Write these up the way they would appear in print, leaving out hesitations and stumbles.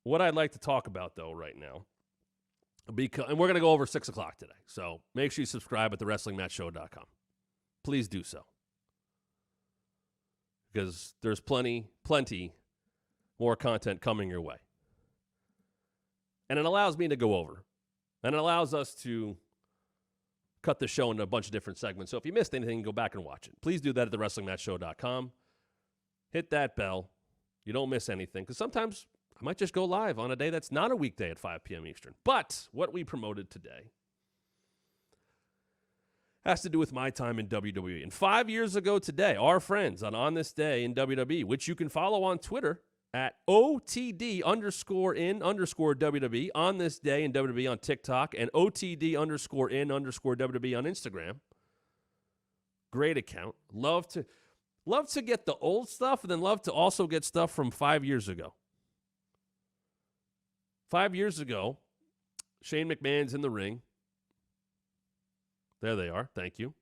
what I'd like to talk about, though, right now, and we're going to go over 6 o'clock today, so make sure you subscribe at thewrestlingmatchshow.com. Please do so. Because there's plenty more content coming your way. And it allows me to go over. And it allows us to cut the show into a bunch of different segments. So if you missed anything, go back and watch it. Please do that at thewrestlingmatchshow.com. Hit that bell. You don't miss anything. Because sometimes I might just go live on a day that's not a weekday at 5 p.m. Eastern. But what we promoted today has to do with my time in WWE. And 5 years ago today, our friends on This Day in WWE, which you can follow on Twitter at OTD_in_WWE, On This Day in WWE on TikTok, and OTD_in_WWE on Instagram. Great account. Love to get the old stuff, and then love to also get stuff from 5 years ago. 5 years ago, Shane McMahon's in the ring. There they are. Thank you.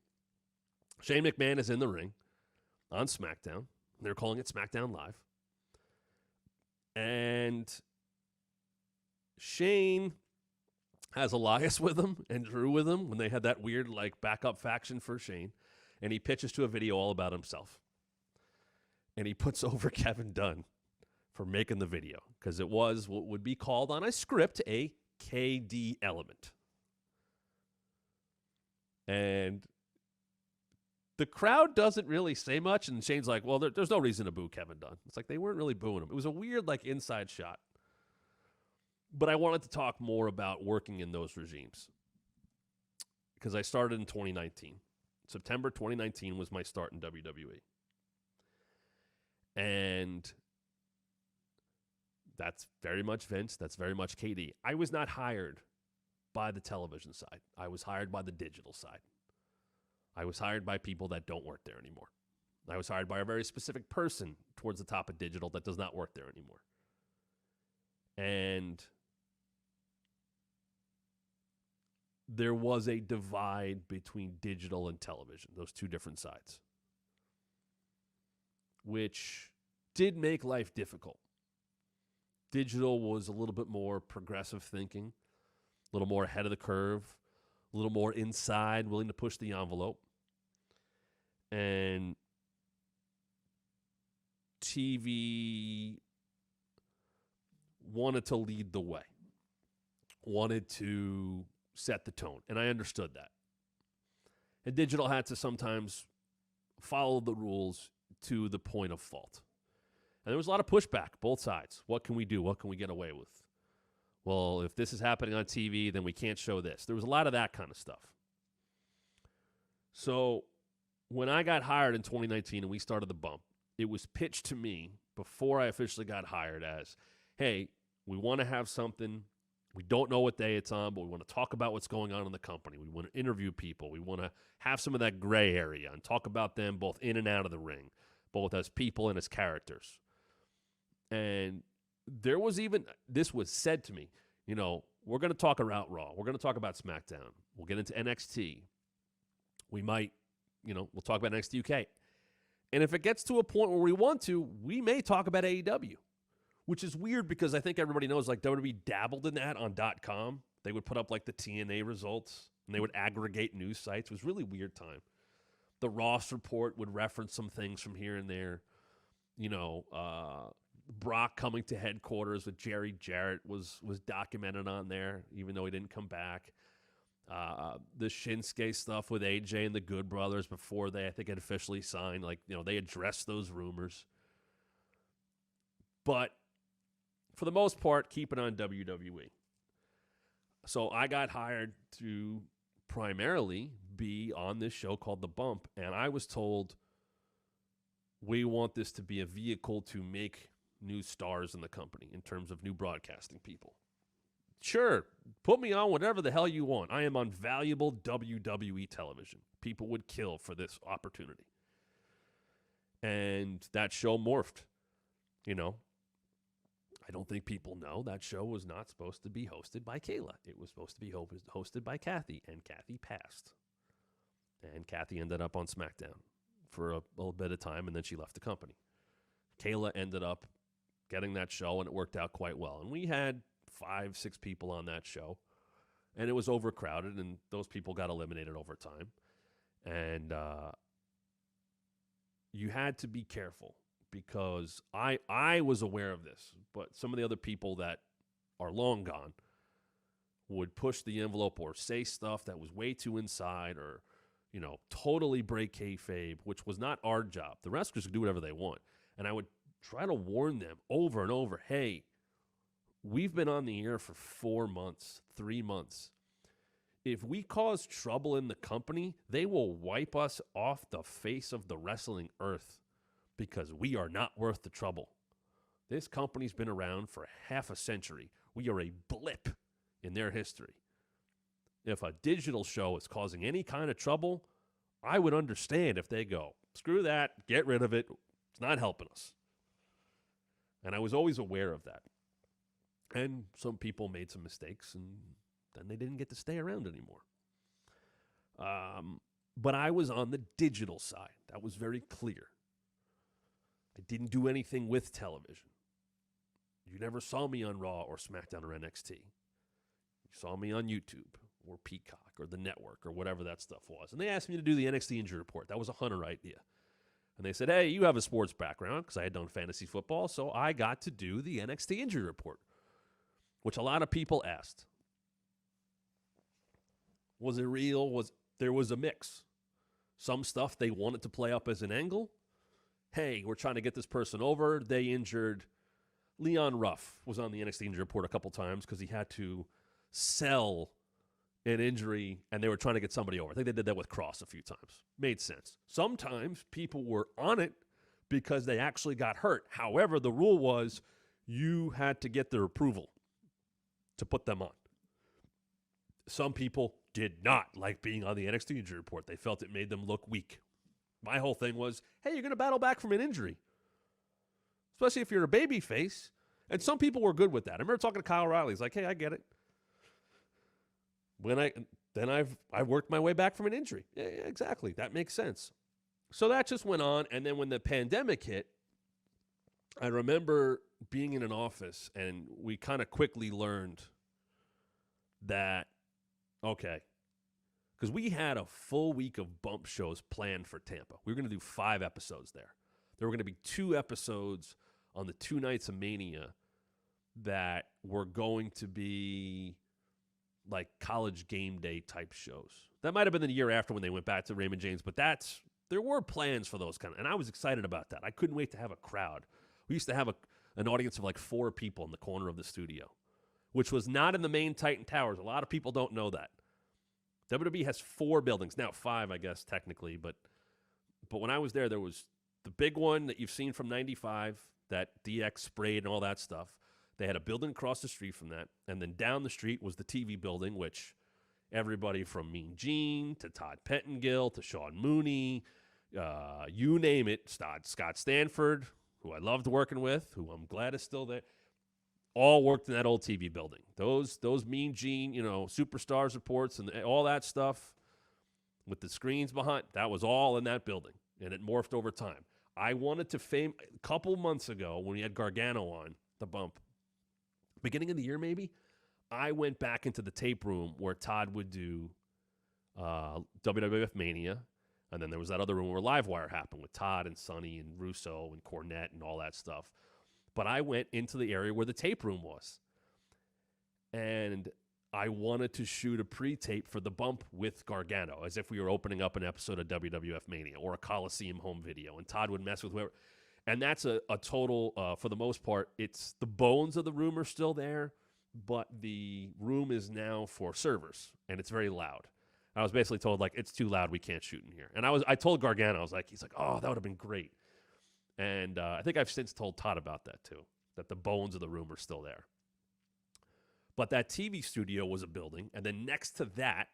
Shane McMahon is in the ring on SmackDown. They're calling it SmackDown Live. And Shane has Elias with him and Drew with him when they had that weird backup faction for Shane. And he pitches to a video all about himself. And he puts over Kevin Dunn for making the video because it was what would be called on a script a KD element. And the crowd doesn't really say much, and Shane's like, well, there's no reason to boo Kevin Dunn. It's like they weren't really booing him. It was a weird, inside shot. But I wanted to talk more about working in those regimes because I started in 2019. September 2019 was my start in WWE. And that's very much Vince. That's very much KD. I was not hired by the television side. I was hired by the digital side. I was hired by people that don't work there anymore. I was hired by a very specific person towards the top of digital that does not work there anymore. And there was a divide between digital and television, those two different sides, which did make life difficult. Digital was a little bit more progressive thinking, a little more ahead of the curve, a little more inside, willing to push the envelope. And TV wanted to lead the way, wanted to set the tone, and I understood that. And digital had to sometimes follow the rules to the point of fault. And there was a lot of pushback, both sides. What can we do? What can we get away with? Well, if this is happening on TV, then we can't show this. There was a lot of that kind of stuff. So when I got hired in 2019 and we started the bump, it was pitched to me before I officially got hired as, hey, we want to have something. We don't know what day it's on, but we want to talk about what's going on in the company. We want to interview people. We want to have some of that gray area and talk about them both in and out of the ring, both as people and as characters. And there was even, this was said to me, we're going to talk about Raw. We're going to talk about SmackDown. We'll get into NXT. We might, we'll talk about NXT UK. And if it gets to a point where we want to, we may talk about AEW, which is weird because I think everybody knows WWE dabbled in that on .com. They would put up the TNA results and they would aggregate news sites. It was a really weird time. The Ross Report would reference some things from here and there. Brock coming to headquarters with Jerry Jarrett was documented on there, even though he didn't come back. The Shinsuke stuff with AJ and the Good Brothers before they, I think, had officially signed. They addressed those rumors. But for the most part, keep it on WWE. So I got hired to primarily be on this show called The Bump, and I was told we want this to be a vehicle to make new stars in the company in terms of new broadcasting people. Sure, put me on whatever the hell you want. I am on valuable WWE television. People would kill for this opportunity. And that show morphed. I don't think people know that show was not supposed to be hosted by Kayla. It was supposed to be hosted by Kathy, and Kathy passed. And Kathy ended up on SmackDown for a little bit of time, and then she left the company. Kayla ended up getting that show, and it worked out quite well. And we had 5, 6 people on that show, and it was overcrowded, and those people got eliminated over time. And you had to be careful because I was aware of this, but some of the other people that are long gone would push the envelope or say stuff that was way too inside or, totally break kayfabe, which was not our job. The wrestlers could do whatever they want. And I would try to warn them over and over, hey, we've been on the air for 4 months, 3 months. If we cause trouble in the company, they will wipe us off the face of the wrestling earth because we are not worth the trouble. This company's been around for half a century. We are a blip in their history. If a digital show is causing any kind of trouble, I would understand if they go, screw that, get rid of it. It's not helping us. And I was always aware of that. And some people made some mistakes, and then they didn't get to stay around anymore. But I was on the digital side. That was very clear. I didn't do anything with television. You never saw me on Raw or SmackDown or NXT. You saw me on YouTube or Peacock or the network or whatever that stuff was. And they asked me to do the NXT injury report. That was a Hunter idea. And they said, hey, you have a sports background, because I had done fantasy football, so I got to do the NXT injury report, which a lot of people asked. Was it real? There was a mix. Some stuff they wanted to play up as an angle. Hey, we're trying to get this person over. They injured. Leon Ruff was on the NXT injury report a couple times because he had to sell an injury, and they were trying to get somebody over. I think they did that with Cross a few times. Made sense. Sometimes people were on it because they actually got hurt. However, the rule was you had to get their approval to put them on. Some people did not like being on the NXT injury report. They felt it made them look weak. My whole thing was, hey, you're going to battle back from an injury, especially if you're a baby face. And some people were good with that. I remember talking to Kyle O'Reilly. He's like, hey, I get it. I've worked my way back from an injury. Yeah, exactly. That makes sense. So that just went on. And then when the pandemic hit, I remember being in an office, and we kind of quickly learned that, okay, because we had a full week of bump shows planned for Tampa. We were going to do 5 episodes there. There were going to be 2 episodes on the 2 nights of Mania that were going to be like college game day type shows. That might have been the year after when they went back to Raymond James, but there were plans for those and I was excited about that. I couldn't wait to have a crowd. We used to have an audience of like 4 people in the corner of the studio, which was not in the main Titan Towers. A lot of people don't know that. WWE has 4 buildings, now 5, I guess, technically, but when I was there was the big one that you've seen from 95, that DX sprayed and all that stuff. They had a building across the street from that, and then down the street was the TV building, which everybody from Mean Gene to Todd Pettengill to Sean Mooney, you name it, Scott Stanford, who I loved working with, who I'm glad is still there, all worked in that old TV building. Those Mean Gene, Superstars reports and all that stuff with the screens behind, that was all in that building, and it morphed over time. I wanted to a couple months ago when we had Gargano on the bump, beginning of the year maybe, I went back into the tape room where Todd would do WWF Mania, and then there was that other room where Livewire happened with Todd and Sonny and Russo and Cornette and all that stuff. But I went into the area where the tape room was, and I wanted to shoot a pre-tape for the bump with Gargano, as if we were opening up an episode of WWF Mania or a Coliseum home video, and Todd would mess with whoever. And that's a total, for the most part, it's the bones of the room are still there, but the room is now for servers, and it's very loud. I was basically told, like, it's too loud, we can't shoot in here. And I told Gargano, he's like, oh, that would have been great. And I think I've since told Todd about that too, that the bones of the room are still there. But that TV studio was a building, and then next to that,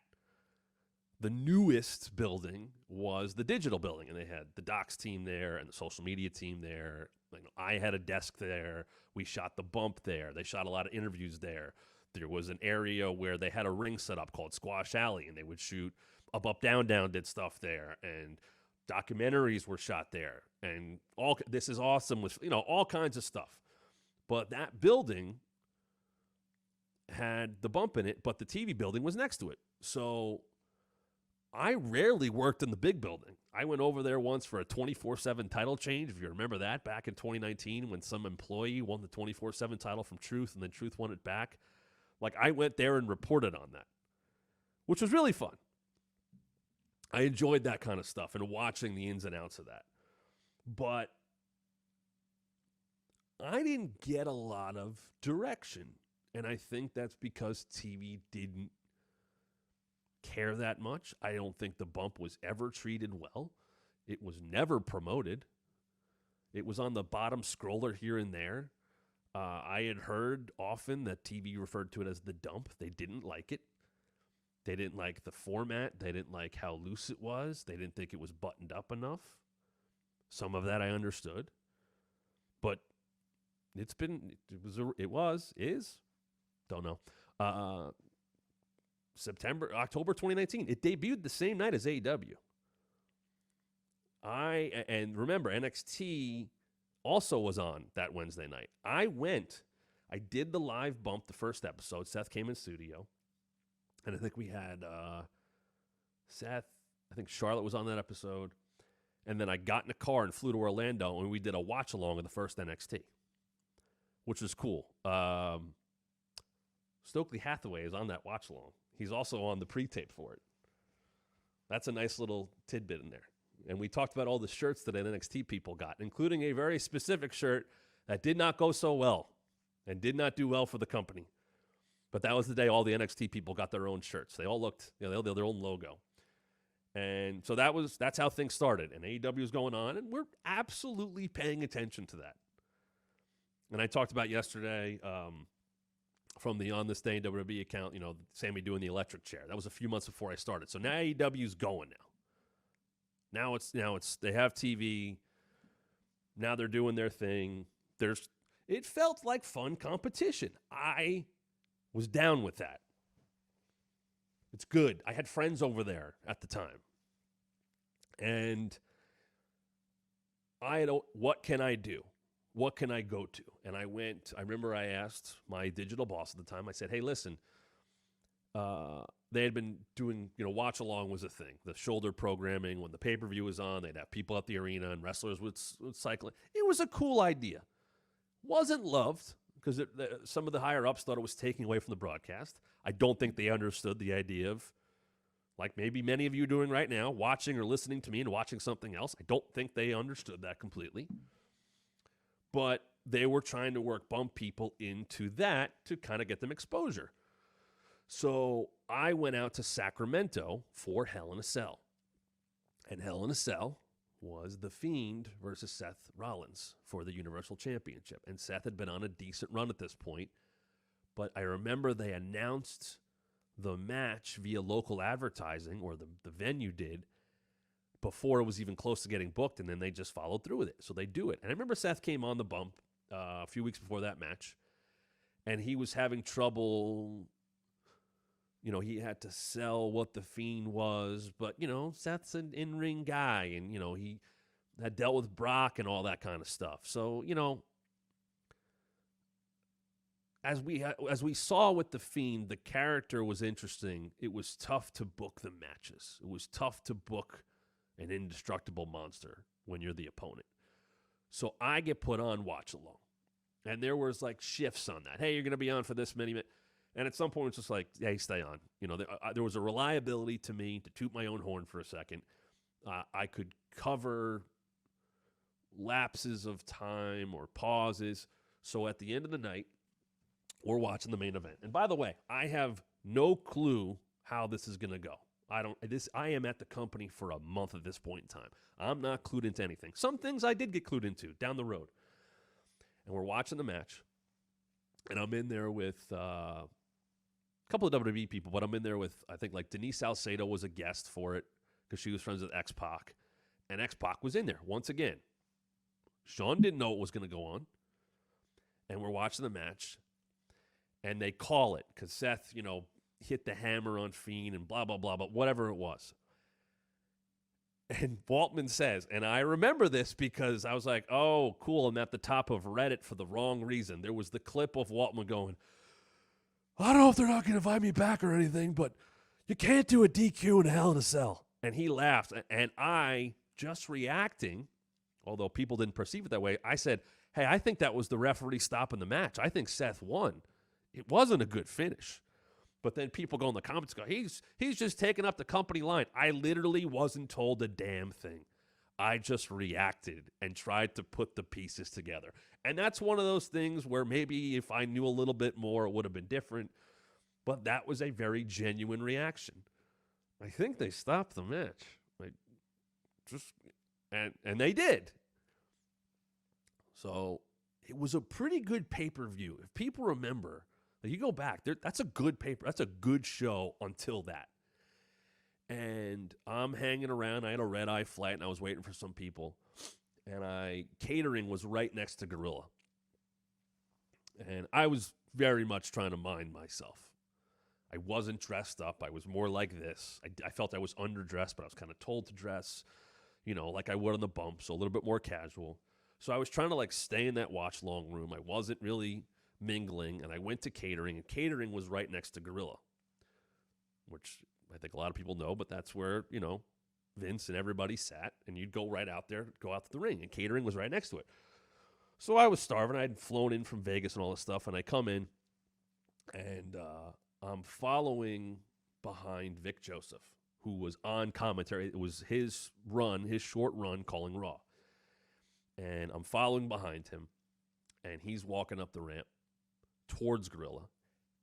the newest building was the digital building, and they had the docs team there and the social media team there. I had a desk there. We shot the bump there. They shot a lot of interviews there. There was an area where they had a ring set up called Squash Alley, and they would shoot Up, Down, Down did stuff there, and documentaries were shot there, and all this is awesome with all kinds of stuff. But that building had the bump in it, but the TV building was next to it. So I rarely worked in the big building. I went over there once for a 24/7 title change, if you remember that, back in 2019 when some employee won the 24/7 title from Truth and then Truth won it back. Like, I went there and reported on that, which was really fun. I enjoyed that kind of stuff and watching the ins and outs of that. But I didn't get a lot of direction. And I think that's because TV didn't care that much. I don't think the bump was ever treated well. It was never promoted. It was on the bottom scroller here and there. I had heard often that TV referred to it as the dump. They didn't like it. They didn't like the format. They didn't like how loose it was. They didn't think it was buttoned up enough. Some of that I understood. But is, don't know. October 2019. It debuted the same night as AEW. And remember, NXT also was on that Wednesday night. I did the live bump, the first episode. Seth came in studio. And I think we had Seth, I think Charlotte was on that episode. And then I got in a car and flew to Orlando, and we did a watch-along of the first NXT, which was cool. Stokely Hathaway is on that watch-along. He's also on the pre-tape for it. That's a nice little tidbit in there. And we talked about all the shirts that NXT people got, including a very specific shirt that did not go so well and did not do well for the company. But that was the day all the NXT people got their own shirts. They all looked, they had their own logo. And so that's how things started. And AEW is going on, and we're absolutely paying attention to that. And I talked about yesterday from the On This Day in WWE account, Sammy doing the electric chair. That was a few months before I started. So now AEW's going now. Now it's they have TV. Now they're doing their thing. It felt like fun competition. I was down with that. It's good. I had friends over there at the time. And what can I do? What can I go to? And I remember I asked my digital boss at the time, I said, hey, listen, they had been doing, watch along was a thing. The shoulder programming, when the pay-per-view was on, they'd have people at the arena and wrestlers would cycle. It was a cool idea. Wasn't loved because some of the higher-ups thought it was taking away from the broadcast. I don't think they understood the idea of, like maybe many of you doing right now, watching or listening to me and watching something else. I don't think they understood that completely. But they were trying to work bump people into that to kind of get them exposure. So I went out to Sacramento for Hell in a Cell. And Hell in a Cell was The Fiend versus Seth Rollins for the Universal Championship. And Seth had been on a decent run at this point. But I remember they announced the match via local advertising, or the venue did, before it was even close to getting booked, and then they just followed through with it. So they do it. And I remember Seth came on the bump a few weeks before that match, and he was having trouble. He had to sell what The Fiend was, but, Seth's an in-ring guy, and, he had dealt with Brock and all that kind of stuff. So, as we saw with The Fiend, the character was interesting. It was tough to book the matches. It was tough to book an indestructible monster when you're the opponent. So I get put on watch along. And there was like shifts on that. Hey, you're going to be on for this many minutes. And at some point it's just like, hey, stay on. There was a reliability to me, to toot my own horn for a second. I could cover lapses of time or pauses. So at the end of the night, we're watching the main event. And by the way, I have no clue how this is going to go. I am at the company for a month at this point in time. I'm not clued into anything. Some things I did get clued into down the road. And we're watching the match. And I'm in there with a couple of WWE people, but I'm in there with, I think, like Denise Salcedo was a guest for it because she was friends with X-Pac. And X-Pac was in there once again. Sean didn't know what was going to go on. And we're watching the match. And they call it because Seth, hit the hammer on Fiend and blah, blah, blah, but whatever it was. And Waltman says, and I remember this because I was like, oh, cool, I'm at the top of Reddit for the wrong reason. There was the clip of Waltman going, I don't know if they're not going to invite me back or anything, but you can't do a DQ in a Hell in a Cell. And he laughed, and I, just reacting, although people didn't perceive it that way, I said, hey, I think that was the referee stopping the match. I think Seth won. It wasn't a good finish. But then people go in the comments and go, he's just taking up the company line. I literally wasn't told a damn thing. I just reacted and tried to put the pieces together. And that's one of those things where maybe if I knew a little bit more, it would have been different. But that was a very genuine reaction. I think they stopped the match. And they did. So it was a pretty good pay-per-view. If people remember, you go back, that's a good paper. That's a good show until that. And I'm hanging around. I had a red-eye flight, and I was waiting for some people. And catering was right next to Gorilla. And I was very much trying to mind myself. I wasn't dressed up. I was more like this. I felt I was underdressed, but I was kind of told to dress, like I would on the bump, so a little bit more casual. So I was trying to, stay in that watch-long room. I wasn't really mingling, and I went to catering, and catering was right next to Gorilla, which I think a lot of people know, but that's where, Vince and everybody sat, and you'd go right out there, go out to the ring, and catering was right next to it. So I was starving. I had flown in from Vegas and all this stuff, and I come in, and I'm following behind Vic Joseph, who was on commentary. It was his short run, calling Raw. And I'm following behind him, and he's walking up the ramp towards Gorilla,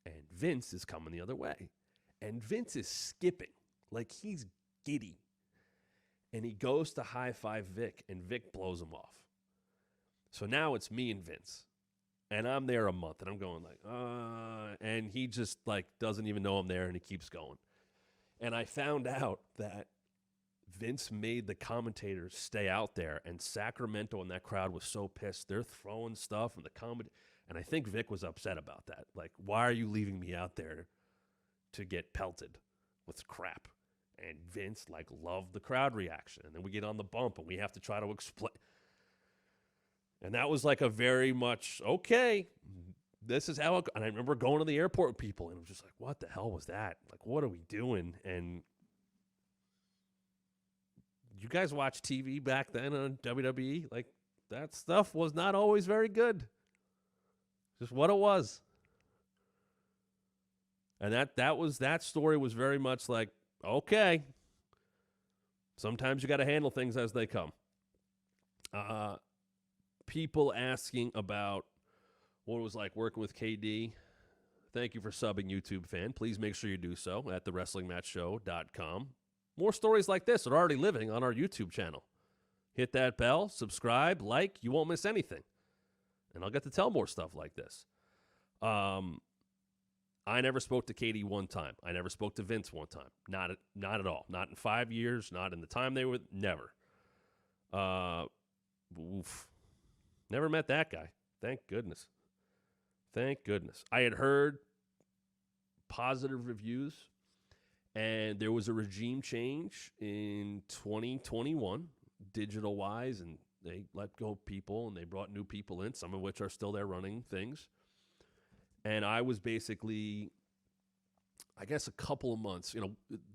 and Vince is coming the other way. And Vince is skipping like he's giddy. And he goes to high-five Vic, and Vic blows him off. So now it's me and Vince. And I'm there a month, and I'm going and he just, doesn't even know I'm there, and he keeps going. And I found out that Vince made the commentators stay out there, and Sacramento and that crowd was so pissed. They're throwing stuff, and and I think Vic was upset about that. Why are you leaving me out there to get pelted with crap? And Vince, loved the crowd reaction. And then we get on the bump, and we have to try to explain. And that was a very much, okay, this is how and I remember going to the airport with people, and it was just what the hell was that? What are we doing? And you guys watch TV back then on WWE? That stuff was not always very good. Just what it was. And that story was very much okay, sometimes you got to handle things as they come. People asking about what it was like working with KD. Thank you for subbing, YouTube fan. Please make sure you do so at thewrestlingmatchshow.com. More stories like this are already living on our YouTube channel. Hit that bell, subscribe, like. You won't miss anything. And I'll get to tell more stuff like this. I never spoke to Katie one time. I never spoke to Vince one time. Not at all. Not in 5 years. Not in the time they were. Never. Never met that guy. Thank goodness. Thank goodness. I had heard positive reviews, and there was a regime change in 2021, digital-wise, and they let go people, and they brought new people in, some of which are still there running things. And I was basically, I guess, a couple of months.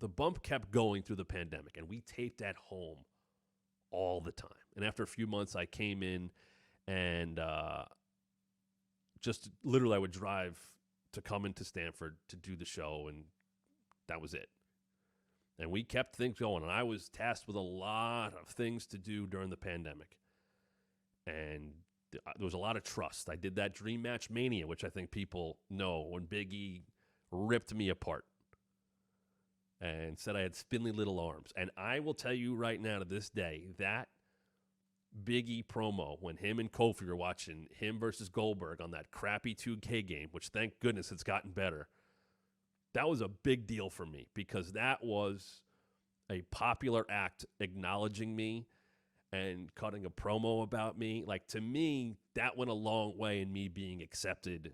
The bump kept going through the pandemic, and we taped at home all the time. And after a few months, I came in, and just literally I would drive to come into Stanford to do the show, and that was it. And we kept things going, and I was tasked with a lot of things to do during the pandemic. And there was a lot of trust. I did that Dream Match Mania, which I think people know, when Big E ripped me apart and said I had spindly little arms. And I will tell you right now, to this day, that Big E promo, when him and Kofi were watching him versus Goldberg on that crappy 2K game, which thank goodness it's gotten better, that was a big deal for me, because that was a popular act acknowledging me and cutting a promo about me. To me, that went a long way in me being accepted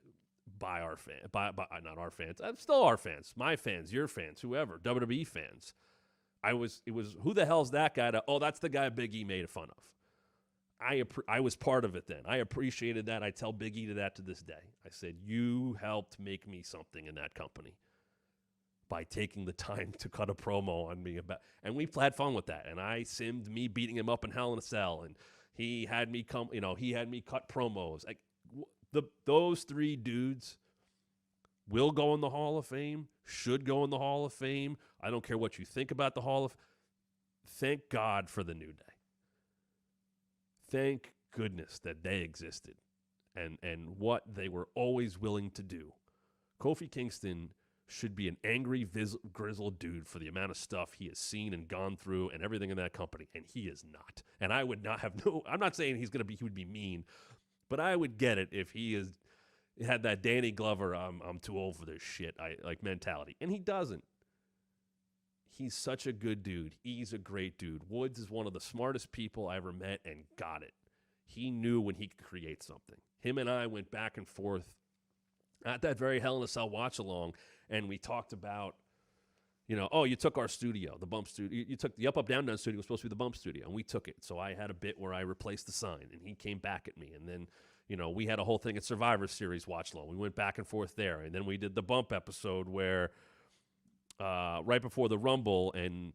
by our fans, by not our fans, still our fans, my fans, your fans, whoever, WWE fans. It was who the hell's that guy? Oh, that's the guy Big E made fun of. I was part of it then. I appreciated that. I tell Big E that to this day. I said, you helped make me something in that company by taking the time to cut a promo on me about, and we had fun with that. And I simmed me beating him up in Hell in a Cell, and he had me he had me cut promos. Like those three dudes will go in the Hall of Fame, should go in the Hall of Fame. I don't care what you think about the Hall of Fame. Thank God for the New Day. Thank goodness that they existed and what they were always willing to do. Kofi Kingston should be an angry, grizzled dude for the amount of stuff he has seen and gone through and everything in that company, and he is not. And I would not have I'm not saying he would be mean, but I would get it if he had that Danny Glover, I'm too old for this shit, mentality. And he doesn't. He's such a good dude. He's a great dude. Woods is one of the smartest people I ever met and got it. He knew when he could create something. Him and I went back and forth at that very Hell in a Cell watch-along, and we talked about, you took our studio, the Bump Studio. You took the Up, Down, Down studio. It was supposed to be the Bump Studio, and we took it. So I had a bit where I replaced the sign, and he came back at me. And then, we had a whole thing at Survivor Series watch-along. We went back and forth there. And then we did the Bump episode where right before the Rumble, and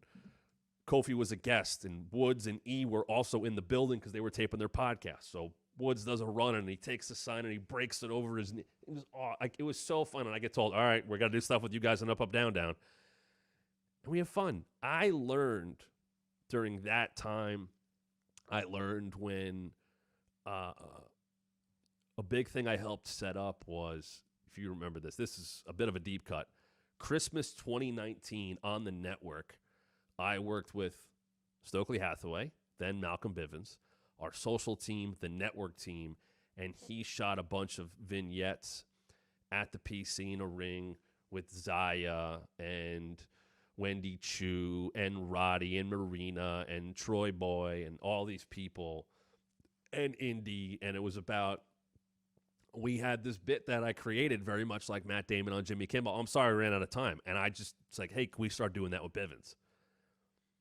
Kofi was a guest, and Woods and E were also in the building because they were taping their podcast. So Woods does a run, and he takes the sign, and he breaks it over his knee. It was so fun, and I get told, all right, we're going to do stuff with you guys on Up, Down, Down. And we have fun. I learned during that time, when a big thing I helped set up was, if you remember this is a bit of a deep cut, Christmas 2019 on the network, I worked with Stokely Hathaway, then Malcolm Bivens, our social team, the network team, and he shot a bunch of vignettes at the PC in a ring with Zaya and Wendy Chu and Roddy and Marina and Troy Boy and all these people and Indy, and it was about, we had this bit that I created very much like Matt Damon on Jimmy Kimmel. I'm sorry I ran out of time. And it's like, hey, can we start doing that with Bivens?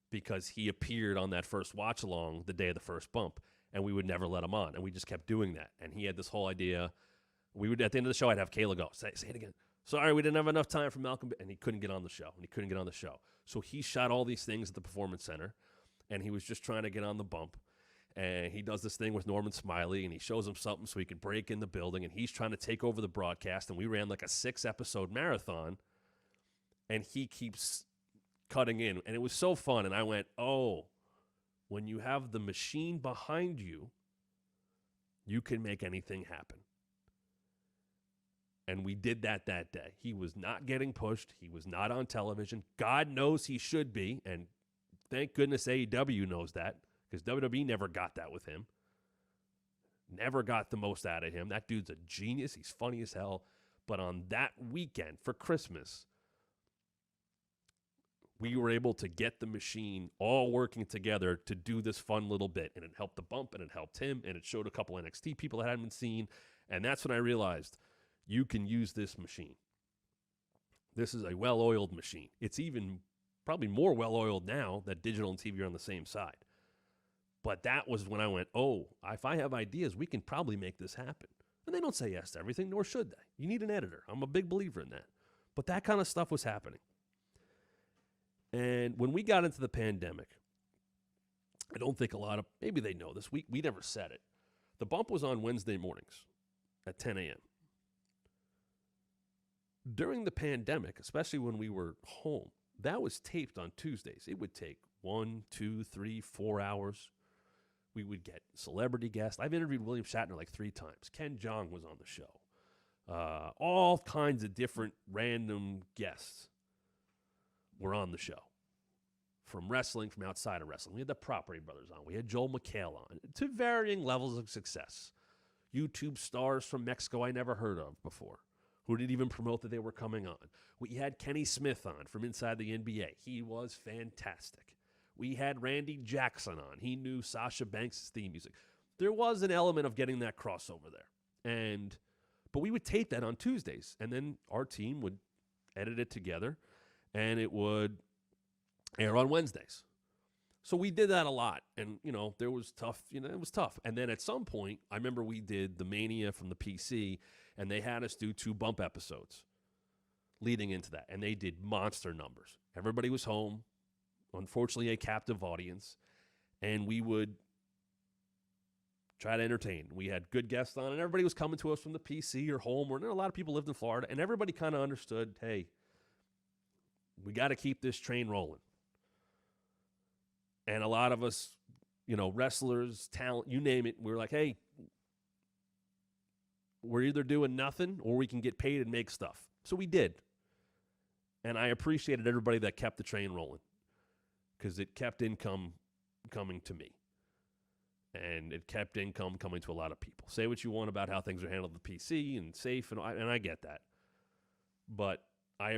Because he appeared on that first watch along the day of the first bump, and we would never let him on. And we just kept doing that. And he had this whole idea. We would, at the end of the show, I'd have Kayla go, say it again. Sorry, we didn't have enough time for Malcolm. And he couldn't get on the show. So he shot all these things at the Performance Center, and he was just trying to get on the bump. And he does this thing with Norman Smiley, and he shows him something so he can break in the building, and he's trying to take over the broadcast, and we ran like a 6-episode marathon, and he keeps cutting in, and it was so fun, and I went, oh, when you have the machine behind you, you can make anything happen. And we did that day. He was not getting pushed. He was not on television. God knows he should be, and thank goodness AEW knows that, because WWE never got that with him. Never got the most out of him. That dude's a genius. He's funny as hell. But on that weekend for Christmas, we were able to get the machine all working together to do this fun little bit. And it helped the bump, and it helped him, and it showed a couple NXT people that hadn't been seen. And that's when I realized you can use this machine. This is a well-oiled machine. It's even probably more well-oiled now that digital and TV are on the same side. But that was when I went, oh, if I have ideas, we can probably make this happen. And they don't say yes to everything, nor should they. You need an editor. I'm a big believer in that. But that kind of stuff was happening. And when we got into the pandemic, I don't think maybe they know this. We never said it. The bump was on Wednesday mornings at 10 a.m. During the pandemic, especially when we were home, that was taped on Tuesdays. It would take 1, 2, 3, 4 hours. We would get celebrity guests. I've interviewed William Shatner like 3 times. Ken Jeong was on the show. All kinds of different random guests were on the show. From wrestling, from outside of wrestling. We had the Property Brothers on. We had Joel McHale on. To varying levels of success. YouTube stars from Mexico I never heard of before, who didn't even promote that they were coming on. We had Kenny Smith on from inside the NBA. He was fantastic. We had Randy Jackson on. He knew Sasha Banks' theme music. There was an element of getting that crossover there. But we would tape that on Tuesdays, and then our team would edit it together, and it would air on Wednesdays. So we did that a lot. And, there was tough, it was tough. And then at some point, I remember we did the Mania from the PC, and they had us do 2 bump episodes leading into that. And they did monster numbers. Everybody was home, unfortunately a captive audience, and we would try to entertain. We had good guests on, and everybody was coming to us from the PC or home, or a lot of people lived in Florida, and everybody kind of understood, hey, we got to keep this train rolling. And a lot of us, wrestlers, talent, you name it, we were like, hey, we're either doing nothing or we can get paid and make stuff. So we did. And I appreciated everybody that kept the train rolling because it kept income coming to me. And it kept income coming to a lot of people. Say what you want about how things are handled at the PC and safe, and I get that. But I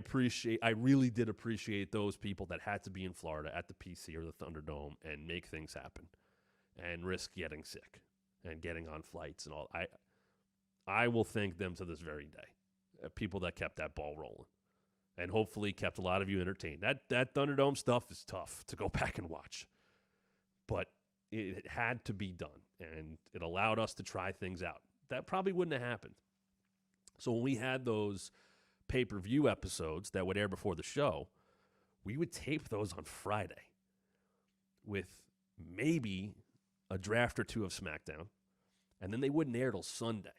really did appreciate those people that had to be in Florida at the PC or the Thunderdome and make things happen and risk getting sick and getting on flights and all. I will thank them to this very day. People that kept that ball rolling and hopefully kept a lot of you entertained. That Thunderdome stuff is tough to go back and watch, but it had to be done, and it allowed us to try things out. That probably wouldn't have happened. So when we had those pay-per-view episodes that would air before the show, we would tape those on Friday with maybe a draft or 2 of SmackDown, and then they wouldn't air till Sunday.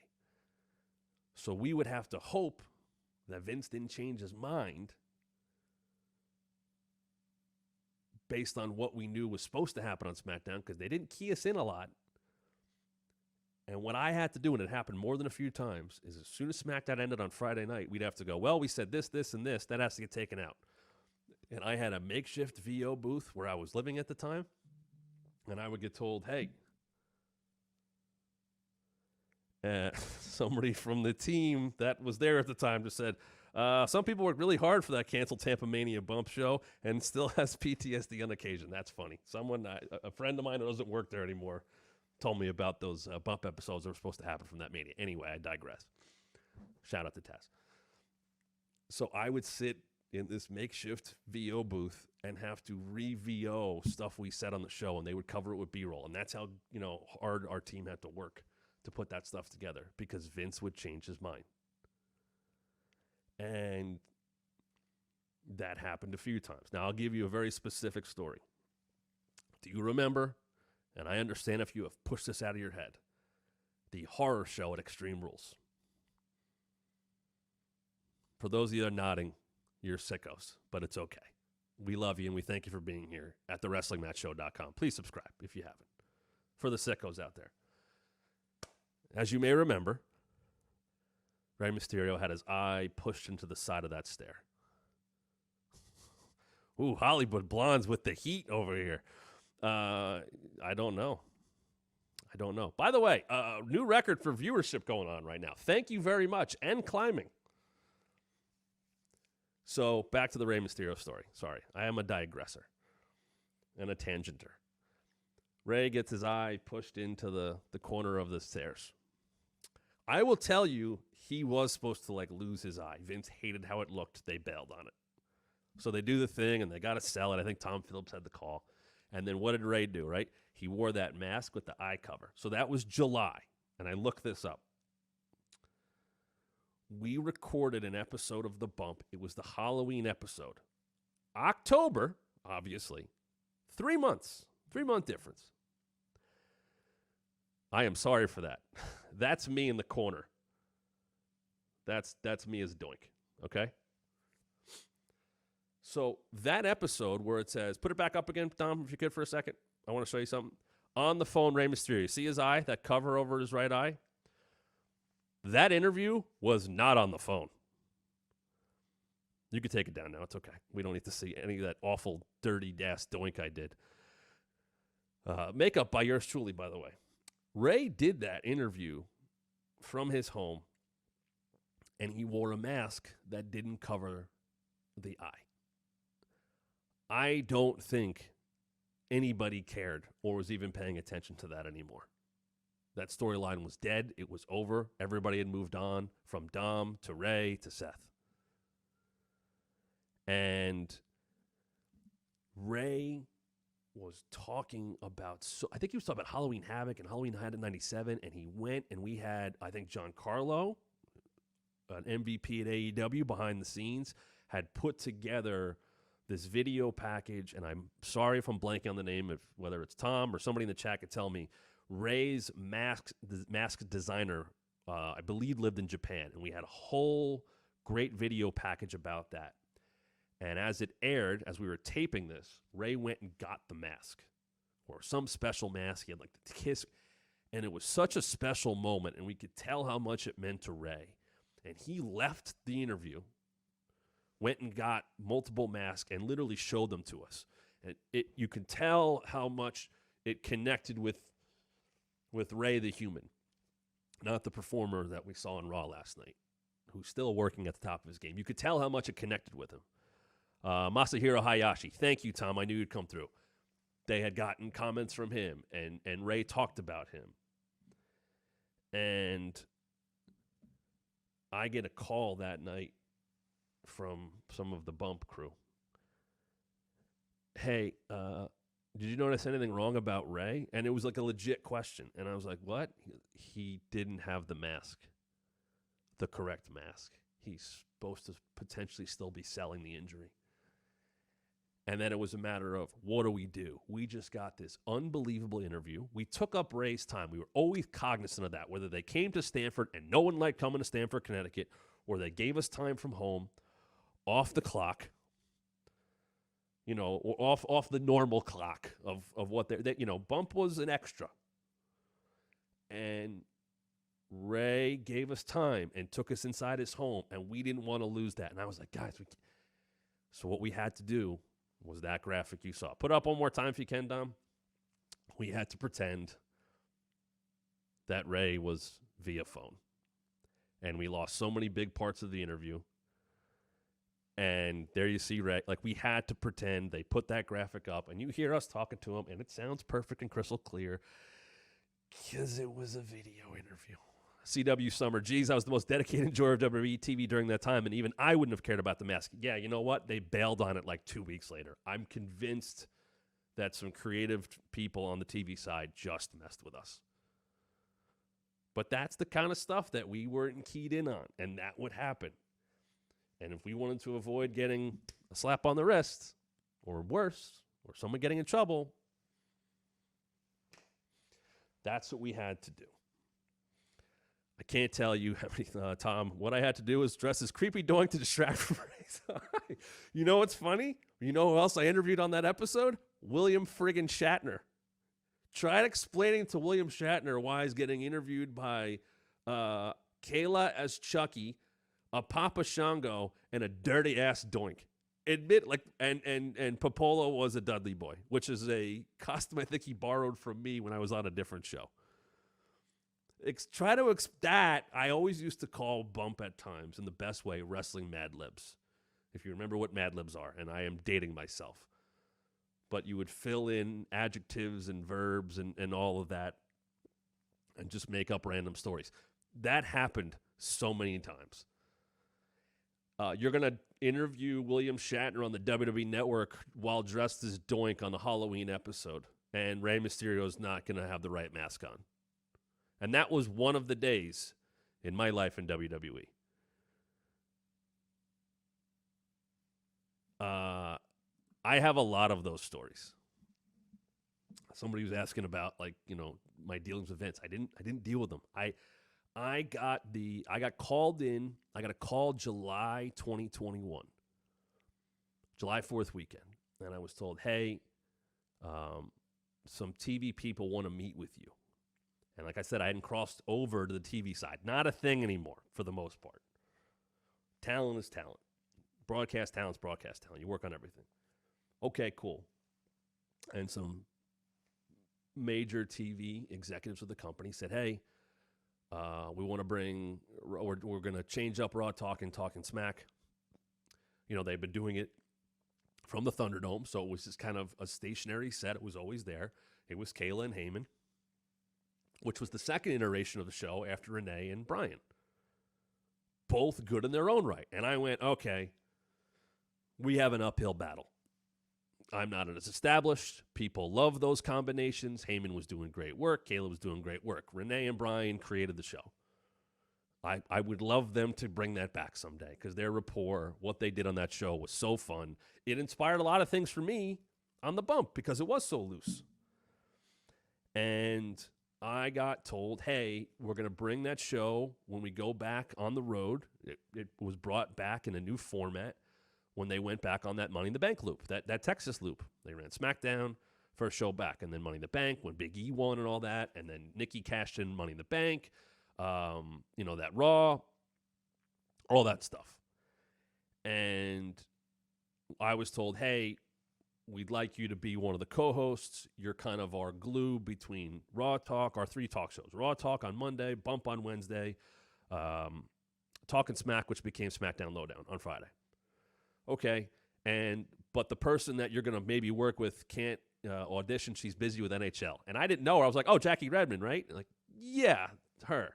So we would have to hope that Vince didn't change his mind based on what we knew was supposed to happen on SmackDown, because they didn't key us in a lot. And what I had to do, and it happened more than a few times, is as soon as SmackDown ended on Friday night, we'd have to go, well, we said this, this, and this. That has to get taken out. And I had a makeshift VO booth where I was living at the time, and I would get told, hey, somebody from the team that was there at the time just said, some people worked really hard for that canceled Tampa Mania bump show and still has PTSD on occasion. That's funny. A friend of mine who doesn't work there anymore, told me about those bump episodes that were supposed to happen from that Mania. Anyway, I digress. Shout out to Taz. So I would sit in this makeshift VO booth and have to re-VO stuff we said on the show, and they would cover it with B-roll. And that's how hard our team had to work to put that stuff together, because Vince would change his mind. And that happened a few times. Now, I'll give you a very specific story. Do you remember, and I understand if you have pushed this out of your head, the horror show at Extreme Rules? For those of you that are nodding, you're sickos, but it's okay. We love you, and we thank you for being here at thewrestlingmatchshow.com. Please subscribe if you haven't. For the sickos out there. As you may remember, Rey Mysterio had his eye pushed into the side of that stair. Ooh, Hollywood Blondes with the heat over here. I don't know. By the way, new record for viewership going on right now. Thank you very much. And climbing. So back to the Rey Mysterio story. Sorry, I am a digressor and a tangenter. Rey gets his eye pushed into the corner of the stairs. I will tell you, he was supposed to lose his eye. Vince hated how it looked. They bailed on it. So they do the thing, and they got to sell it. I think Tom Phillips had the call. And then what did Rey do, right? He wore that mask with the eye cover. So that was July, and I looked this up. We recorded an episode of The Bump. It was the Halloween episode. October, obviously. 3 months. 3-month difference. I am sorry for that. That's me in the corner. That's me as Doink, okay? So that episode where it says, put it back up again, Tom, if you could for a second. I want to show you something. On the phone, Rey Mysterio. See his eye, that cover over his right eye? That interview was not on the phone. You can take it down now. It's okay. We don't need to see any of that awful, dirty-ass Doink I did. Makeup by yours truly, by the way. Rey did that interview from his home, and he wore a mask that didn't cover the eye. I don't think anybody cared or was even paying attention to that anymore. That storyline was dead. It was over. Everybody had moved on from Dom to Rey to Seth. And Rey was talking about, I think he was talking about Halloween Havoc and Halloween Havoc 97, and he went and we had, I think, Giancarlo, an MVP at AEW behind the scenes, had put together this video package, and I'm sorry if I'm blanking on the name, of whether it's Tom or somebody in the chat could tell me. Rey's mask designer, I believe, lived in Japan, and we had a whole great video package about that. And as it aired, as we were taping this, Rey went and got the mask, or some special mask. He had like the kiss, and it was such a special moment, and we could tell how much it meant to Rey. And he left the interview, went and got multiple masks, and literally showed them to us. And you can tell how much it connected with Rey the human, not the performer that we saw on Raw last night, who's still working at the top of his game. You could tell how much it connected with him. Masahiro Hayashi, thank you, Tom. I knew you'd come through. They had gotten comments from him, and Rey talked about him. And I get a call that night from some of the Bump crew. Hey, did you notice anything wrong about Rey? And it was like a legit question. And I was like, what? He didn't have the mask, the correct mask. He's supposed to potentially still be selling the injury. And then it was a matter of, what do? We just got this unbelievable interview. We took up Rey's time. We were always cognizant of that, whether they came to Stamford and no one liked coming to Stamford, Connecticut, or they gave us time from home, off the clock, you know, or off the normal clock of what they, you know, Bump was an extra. And Rey gave us time and took us inside his home, and we didn't want to lose that. And I was like, guys, so what we had to do was that graphic you saw. Put up one more time if you can, Dom. We had to pretend that Rey was via phone. And we lost so many big parts of the interview. And there you see Rey. Like, we had to pretend. They put that graphic up, and you hear us talking to him, and it sounds perfect and crystal clear because it was a video interview. CW Summer, geez, I was the most dedicated enjoyer of WWE TV during that time, and even I wouldn't have cared about the mask. Yeah, you know what? They bailed on it like 2 weeks later. I'm convinced that some creative people on the TV side just messed with us. But that's the kind of stuff that we weren't keyed in on, and that would happen. And if we wanted to avoid getting a slap on the wrist, or worse, or someone getting in trouble, that's what we had to do. I can't tell you how many, Tom, what I had to do was dress as Creepy Doink to distract from Rey's. You know what's funny? You know who else I interviewed on that episode? William friggin' Shatner. Tried explaining to William Shatner why he's getting interviewed by Kayla as Chucky, a Papa Shango, and a dirty-ass Doink. Admit, like, and Popolo was a Dudley Boy, which is a costume I think he borrowed from me when I was on a different show. That I always used to call Bump at times, in the best way, wrestling Mad Libs. If you remember what Mad Libs are, and I am dating myself. But you would fill in adjectives and verbs and all of that and just make up random stories. That happened so many times. You're going to interview William Shatner on the WWE Network while dressed as Doink on the Halloween episode, and Rey Mysterio is not going to have the right mask on. And that was one of the days in my life in WWE. I have a lot of those stories. Somebody was asking about, like, you know, my dealings with Vince. I didn't deal with them. I got called in. I got a call July 2021, July 4th weekend, and I was told, hey, some TV people want to meet with you. And like I said, I hadn't crossed over to the TV side. Not a thing anymore, for the most part. Talent is talent. Broadcast talent's broadcast talent. You work on everything. Okay, cool. And some major TV executives of the company said, hey, we want to bring, we're going to change up Raw Talk and Talking Smack. You know, they've been doing it from the Thunderdome, so it was just kind of a stationary set. It was always there. It was Kayla and Heyman, which was the second iteration of the show after Renee and Brian. Both good in their own right. And I went, okay, we have an uphill battle. I'm not as established. People love those combinations. Heyman was doing great work. Kayla was doing great work. Renee and Brian created the show. I would love them to bring that back someday because their rapport, what they did on that show was so fun. It inspired a lot of things for me on the bump because it was so loose. And I got told, hey, we're going to bring that show when we go back on the road. It was brought back in a new format when they went back on that Money in the Bank loop, that Texas loop. They ran SmackDown, first show back, and then Money in the Bank when Big E won and all that, and then Nikki cashed in Money in the Bank, that Raw, all that stuff. And I was told, hey, we'd like you to be one of the co-hosts. You're kind of our glue between Raw Talk, our 3 talk shows. Raw Talk on Monday, Bump on Wednesday, Talkin' Smack, which became SmackDown Lowdown on Friday. Okay, but the person that you're going to maybe work with can't audition. She's busy with NHL. And I didn't know her. I was like, oh, Jackie Redmond, right? Like, yeah, her.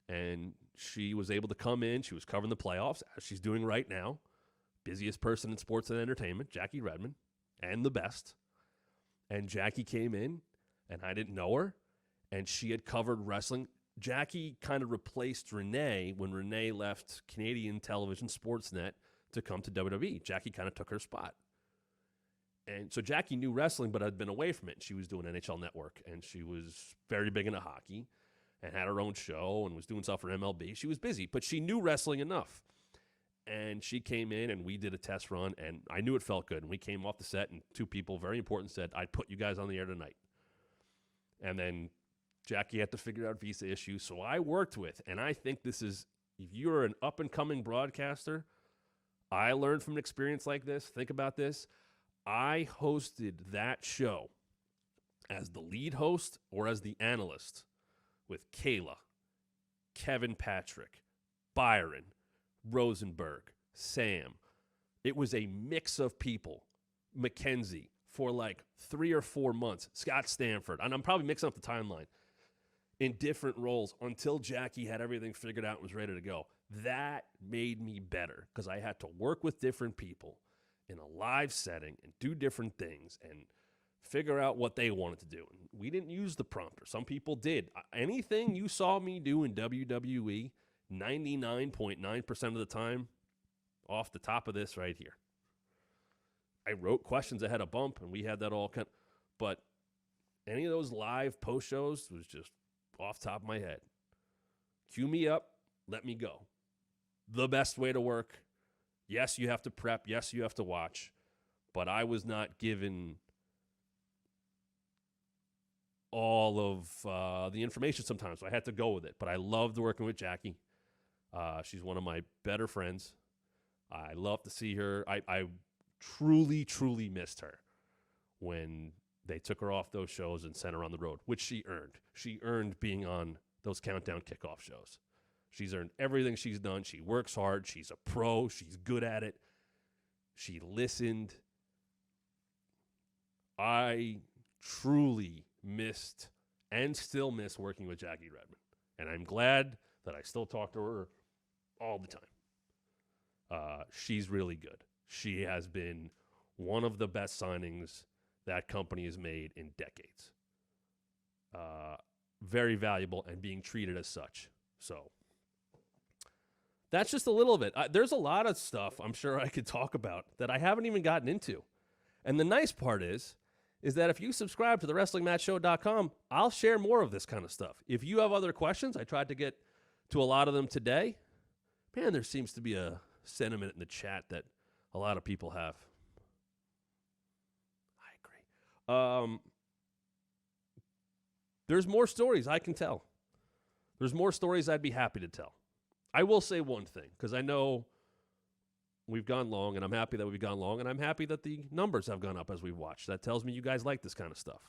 And she was able to come in. She was covering the playoffs, as she's doing right now. Busiest person in sports and entertainment, Jackie Redmond, and the best. And Jackie came in, and I didn't know her, and she had covered wrestling. Jackie kind of replaced Renee when Renee left Canadian television Sportsnet to come to WWE. Jackie kind of took her spot. And so Jackie knew wrestling, but had been away from it. She was doing NHL Network, and she was very big into hockey and had her own show and was doing stuff for MLB. She was busy, but she knew wrestling enough. And she came in, and we did a test run, and I knew it felt good. And we came off the set, and 2 people, very important, said, I'd put you guys on the air tonight. And then Jackie had to figure out visa issues, so I worked with, and I think this is, if you're an up-and-coming broadcaster, I learned from an experience like this. Think about this. I hosted that show as the lead host or as the analyst with Kayla, Kevin Patrick, Byron, Rosenberg, Sam. It was a mix of people. Mackenzie for like 3 or 4 months. Scott Stanford. And I'm probably mixing up the timeline. In different roles until Jackie had everything figured out and was ready to go. That made me better because I had to work with different people in a live setting and do different things and figure out what they wanted to do. And we didn't use the prompter. Some people did. Anything you saw me do in WWE, 99.9% of the time, off the top of this right here. I wrote questions ahead of Bump, and we had that all kind. But any of those live post shows was just off the top of my head. Cue me up, let me go. The best way to work. Yes, you have to prep. Yes, you have to watch. But I was not given all of the information sometimes, so I had to go with it. But I loved working with Jackie. She's one of my better friends. I love to see her. I truly, truly missed her when they took her off those shows and sent her on the road, which she earned. She earned being on those countdown kickoff shows. She's earned everything she's done. She works hard. She's a pro. She's good at it. She listened. I truly missed and still miss working with Jackie Redmond. And I'm glad that I still talk to her all the time. She's really good. She has been one of the best signings that company has made in decades. Very valuable and being treated as such. So that's just a little of it. There's a lot of stuff I'm sure I could talk about that I haven't even gotten into. And the nice part is that if you subscribe to the WrestlingMatchShow.com, I'll share more of this kind of stuff. If you have other questions, I tried to get to a lot of them today. Man, there seems to be a sentiment in the chat that a lot of people have. I agree. There's more stories I can tell. There's more stories I'd be happy to tell. I will say one thing, because I know we've gone long, and I'm happy that we've gone long, and I'm happy that the numbers have gone up as we've watched. That tells me you guys like this kind of stuff.